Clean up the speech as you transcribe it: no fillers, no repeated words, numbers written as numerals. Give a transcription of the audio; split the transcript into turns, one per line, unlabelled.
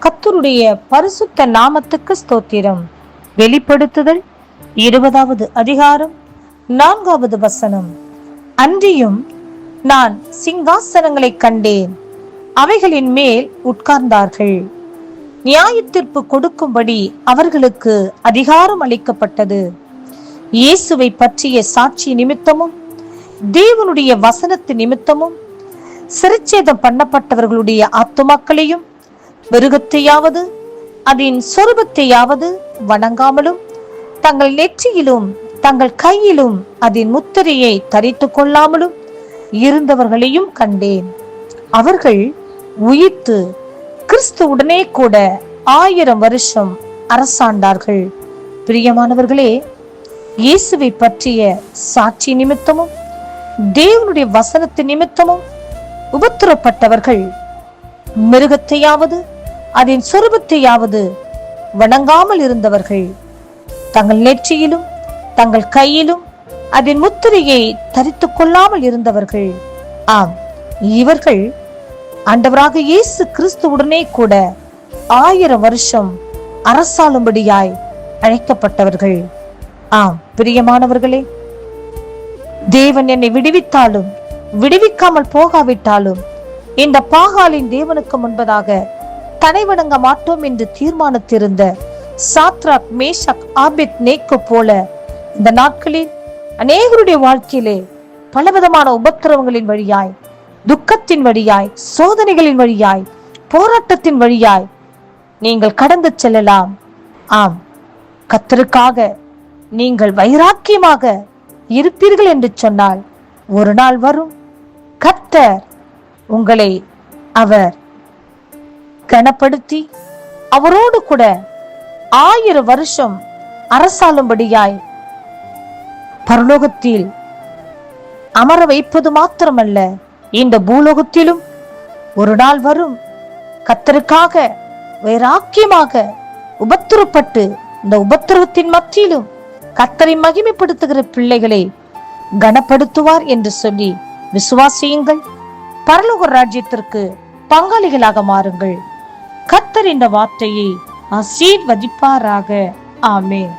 கர்த்தருடைய பரிசுத்த நாமத்துக்கு ஸ்தோத்திரம். வெளிப்படுத்துதல் 20வது அதிகாரம் 4வது வசனம். அன்றியும் நான் சிங்காசனங்களை கண்டேன், அவைகளின் மேல் உட்கார்ந்தார்கள். நியாயத்தீர்ப்பு கொடுக்கும்படி அவர்களுக்கு அதிகாரம் அளிக்கப்பட்டது. இயேசுவை பற்றிய சாட்சி நிமித்தமும் தேவனுடைய வசனத்து நிமித்தமும் சிறைச்சேதம் பண்ணப்பட்டவர்களுடைய ஆத்துமாக்களையும் மிருகத்தையாவது அதன் சொரூபத்தையாவது வணங்காமலும் தங்கள் நெற்றியிலும் தங்கள் கையிலும் அதன் முத்திரையை தரித்துக் கொள்ளாமலும் இருந்தவர்களையும் கண்டேன். அவர்கள் உயிர்த்து கிறிஸ்துவுடனே கூட 1000 வருஷம் அரசாண்டார்கள். பிரியமானவர்களே, இயேசுவை பற்றிய சாட்சி நிமித்தமும் தேவனுடைய வசனத்து நிமித்தமும் உபத்திரப்பட்டவர்கள் மிருகத்தையாவது அதன் சொரூபத்தையாவது வணங்காமல் இருந்தவர்கள், தங்கள் நெற்றியிலும் தங்கள் கையிலும் அதன் முத்திரையை தரித்துக் கொள்ளாமல் இருந்தவர்கள். ஆம், இவர்கள் ஆண்டவராக இயேசு கிறிஸ்துவுடனே கூட 1000 வருஷம் அரசாளும்படியாய் அழைக்கப்பட்டவர்கள். ஆம் பிரியமானவர்களே, தேவன் என்னை விடுவித்தாலும் விடுவிக்காமல் போகாவிட்டாலும் இந்த பாகாலின் தேவனுக்கு முன்பதாக தடை வணங்க மாட்டோம் என்று தீர்மானித்திருந்த சாத்ராக், மேஷாக், ஆபேத்நேகோ போல இந்த நாட்களில் அநேகருடைய வாழ்க்கையிலே பலவிதமான உபத்திரவங்களின் வழியாய், துக்கத்தின் வழியாய், சோதனைகளின் வழியாய், போராட்டத்தின் வழியாய் நீங்கள் கடந்து செல்லலாம். ஆம், கர்த்தருக்காக நீங்கள் வைராக்கியமாக இருப்பீர்கள் என்று சொன்னால் ஒரு நாள் வரும், கர்த்தர் உங்களை அவர் கனப்படுத்தி அவரோடு கூட 1000 வருஷம் அரசாளும்படியாய் பரலோகத்தில் அமர வைப்பது மாத்திரமல்ல, இந்த பூலோகத்திலும் ஒரு நாள் வரும், கர்த்தருக்காக வைராக்கியமாக உபத்திரப்பட்டு இந்த உபத்திரவத்தின் மத்தியிலும் கர்த்தரை மகிமைப்படுத்துகிற பிள்ளைகளை கனப்படுத்துவார் என்று சொல்லி விசுவாசியுங்கள். பரலோக ராஜ்யத்திற்கு பங்காளிகளாக மாறுங்கள். கர்த்தர் இந்த வார்த்தையை ஆசீர்வதிப்பாராக. ஆமென்.